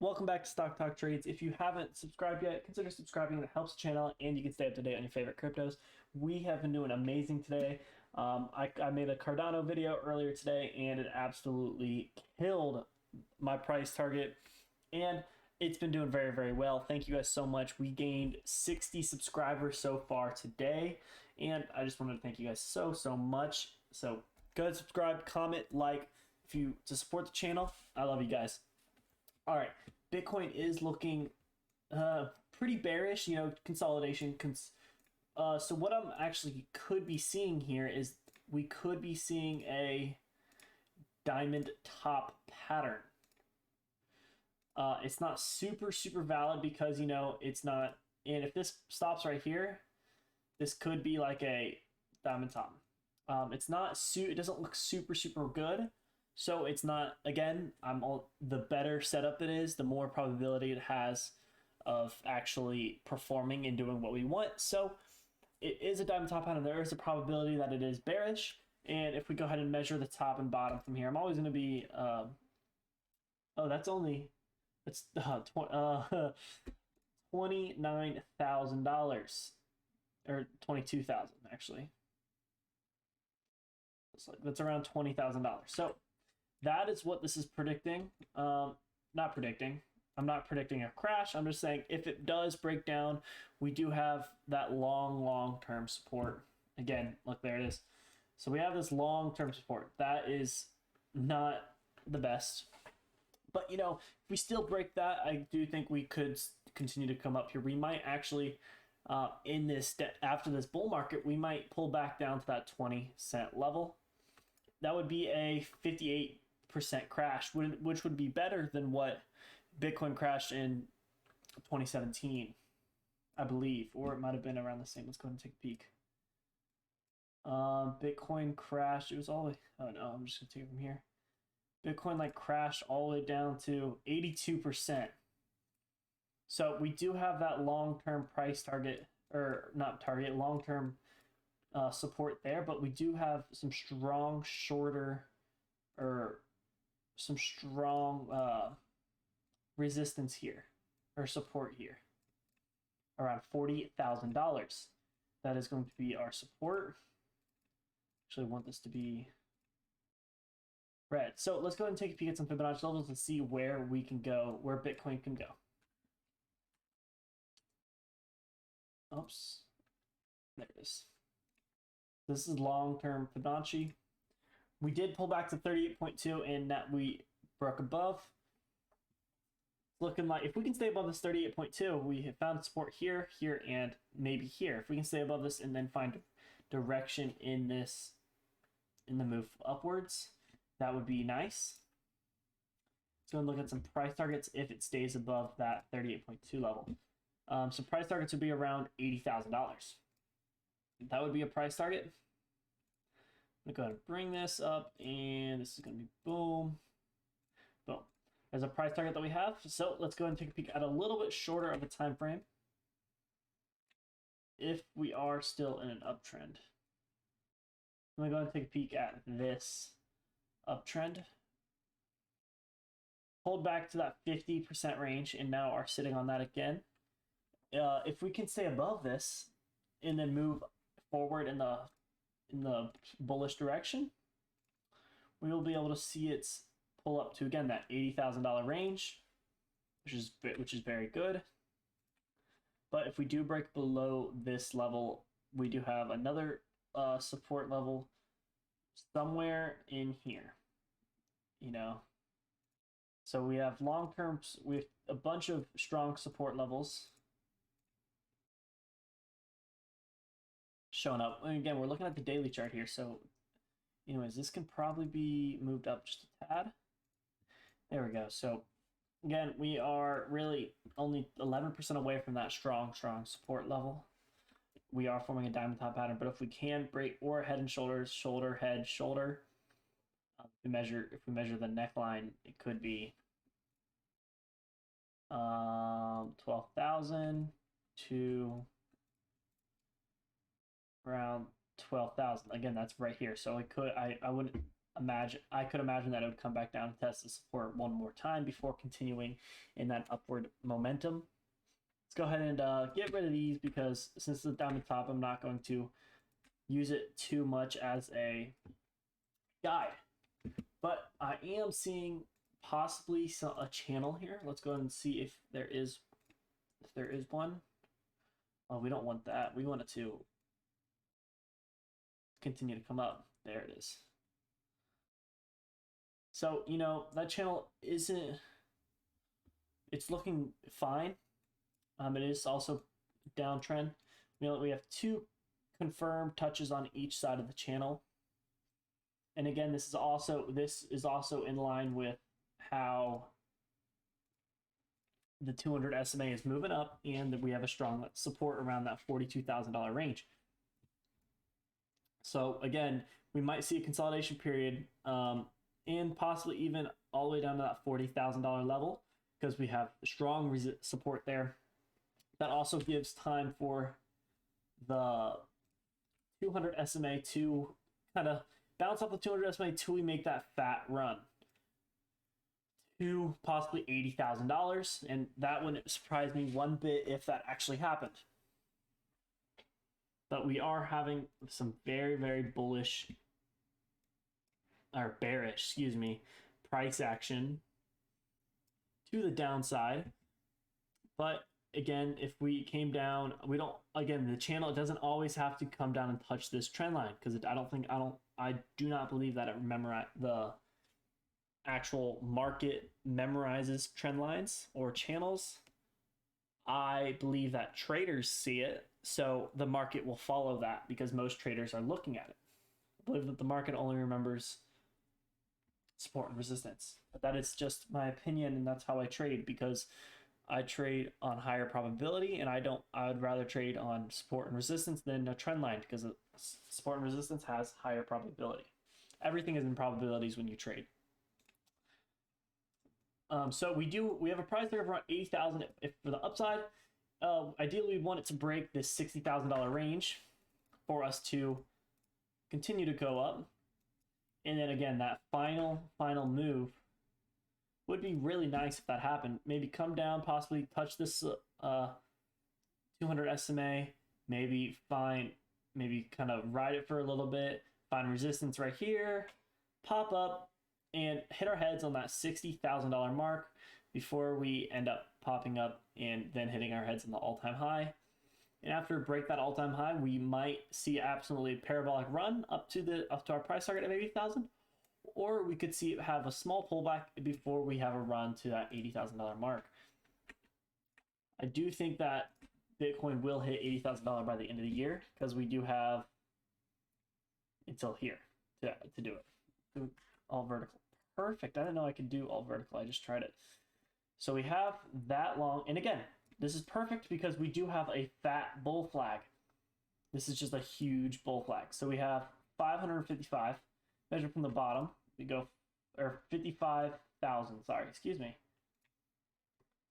Welcome back to Stock Talk Trades. If you haven't subscribed yet, consider subscribing. It helps the channel and you can stay up to date on your favorite cryptos. We have been doing amazing today. I made a Cardano video earlier today and it absolutely killed my price target. And it's been doing very, very well. Thank you guys so much. We gained 60 subscribers so far today. And I just wanted to thank you guys so much. So go ahead, subscribe, comment, like to support the channel. I love you guys. All right, Bitcoin is looking pretty bearish, consolidation. So what I'm actually could be seeing here is we could be seeing a diamond top pattern. It's not super valid because, it's not, and if this stops right here, this could be like a diamond top. It's not, it doesn't look super good. So it's not, again, the better setup it is, the more probability it has of actually performing and doing what we want. So it is a diamond top pattern. There is a probability that it is bearish. And if we go ahead and measure the top and bottom from here, I'm always going to be, it's $29,000 or 22,000 actually. That's around $20,000. So that is what this is predicting. Not predicting. I'm not predicting a crash. I'm just saying if it does break down, we do have that long-term support. Again, look, there it is. So we have this long-term support. That is not the best. But, if we still break that, I do think we could continue to come up here. We might actually, after this bull market, we might pull back down to that 20-cent level. That would be a 58% crash, which would be better than what Bitcoin crashed in 2017, I believe, or it might have been around the same. Let's go ahead and take a peek. Bitcoin crashed. It was all the way. Oh no, I'm just gonna take it from here. Bitcoin crashed all the way down to 82%. So we do have that long-term price target, or not target, long-term support there, but we do have some strong resistance here, or support here, around $40,000. That is going to be our support. Actually, I want this to be red. So let's go ahead and take a peek at some Fibonacci levels and see where we can go, where Bitcoin can go. Oops, there it is. This is long-term Fibonacci. We did pull back to 38.2 and that we broke above. It's looking like if we can stay above this 38.2, we have found support here, and maybe here. If we can stay above this and then find direction in the move upwards, that would be nice. Let's go and look at some price targets if it stays above that 38.2 level. So price targets would be around $80,000. That would be a price target. I'm going to go ahead and bring this up, and this is going to be boom. There's a price target that we have. So let's go ahead and take a peek at a little bit shorter of a time frame. If we are still in an uptrend. I'm going to go ahead and take a peek at this uptrend. Hold back to that 50% range and now are sitting on that again. If we can stay above this and then move forward in the bullish direction, we will be able to see it pull up to, again, that $80,000 range, which is very good. But if we do break below this level, we do have another support level somewhere in here, So we have long-term, we have a bunch of strong support levels showing up. And again, we're looking at the daily chart here. So anyways, this can probably be moved up just a tad. There we go. So again, we are really only 11% away from that strong support level. We are forming a diamond top pattern, but if we can break, or head and shoulders, shoulder, head, shoulder, if we measure the neckline, it could be 12,000 to around 12,000. Again, that's right here. So I wouldn't I could imagine that it would come back down and test the support one more time before continuing in that upward momentum. Let's go ahead and get rid of these because since it's down the top, I'm not going to use it too much as a guide. But I am seeing possibly a channel here. Let's go ahead and see if there is one. Oh, we don't want that. We want it to continue to come up. There it is. So, you know, that channel isn't, it's looking fine. It is also downtrend. You know, we have 2 confirmed touches on each side of the channel. And again, this is also in line with how the 200 SMA is moving up, and that we have a strong support around that $42,000 range. So again, we might see a consolidation period, and possibly even all the way down to that $40,000 level, because we have strong support there. That also gives time for the 200 SMA to kind of bounce off the 200 SMA till we make that fat run to possibly $80,000, and that wouldn't surprise me one bit if that actually happened. But we are having some very, very bullish or bearish, excuse me, price action to the downside. But again, if we came down, we don't, again, the channel, it doesn't always have to come down and touch this trend line, because I do not believe that the actual market memorizes trend lines or channels. I believe that traders see it, so the market will follow that because most traders are looking at it. I believe that the market only remembers support and resistance. But that is just my opinion, and that's how I trade, because I trade on higher probability, and I would rather trade on support and resistance than a trend line, because support and resistance has higher probability. Everything is in probabilities when you trade. So we have a price there of around 80,000 if for the upside. Ideally, we want it to break this $60,000 range for us to continue to go up. And then again, that final move would be really nice if that happened. Maybe come down, possibly touch this 200 SMA, maybe kind of ride it for a little bit, find resistance right here, pop up, and hit our heads on that $60,000 mark before we end up popping up and then hitting our heads on the all-time high. And after break that all-time high, we might see absolutely parabolic run up to our price target of 80,000, or we could see it have a small pullback before we have a run to that $80,000 mark. I do think that Bitcoin will hit $80,000 by the end of the year, because we do have until here to do it. Do all vertical. Perfect. I didn't know I could do all vertical. I just tried it. So we have that long. And again, this is perfect because we do have a fat bull flag. This is just a huge bull flag. So we have 555. Measure from the bottom. We go, or 55,000. Sorry, excuse me.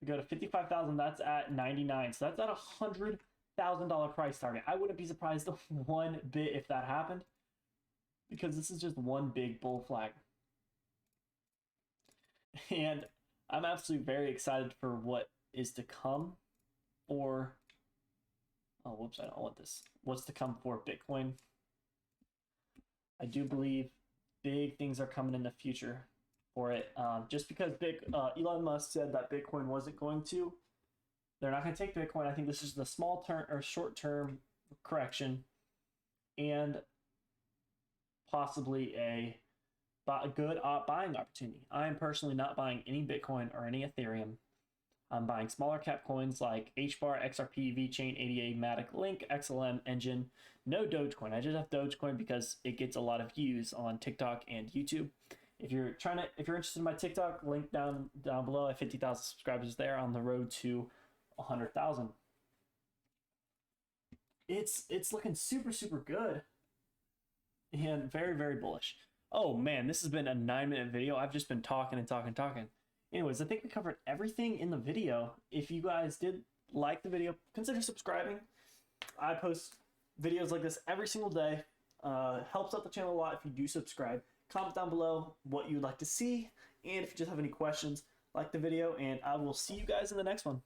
We go to 55,000. That's at 99. So that's at $100,000 price target. I wouldn't be surprised one bit if that happened, because this is just one big bull flag. And I'm absolutely very excited for what is to come for, oh, whoops, I don't want this. What's to come for Bitcoin. I do believe big things are coming in the future for it. Just because Elon Musk said that Bitcoin wasn't going to, they're not going to take Bitcoin. I think this is the small term or short-term correction, and possibly a good buying opportunity. I am personally not buying any Bitcoin or any Ethereum. I'm buying smaller cap coins like HBAR, XRP, VeChain, ADA, Matic, Link, XLM, Engine. No Dogecoin. I just have Dogecoin because it gets a lot of views on TikTok and YouTube. If you're interested in my TikTok, link down below. I have 50,000 subscribers there, on the road to 100,000. It's looking super, super good and very, very bullish. Oh man, this has been a 9-minute video. I've just been talking and talking. Anyways, I think we covered everything in the video. If you guys did like the video, consider subscribing. I post videos like this every single day. Helps out the channel a lot if you do subscribe. comment down below what you'd like to see, and if you just have any questions, like the video, and I will see you guys in the next one.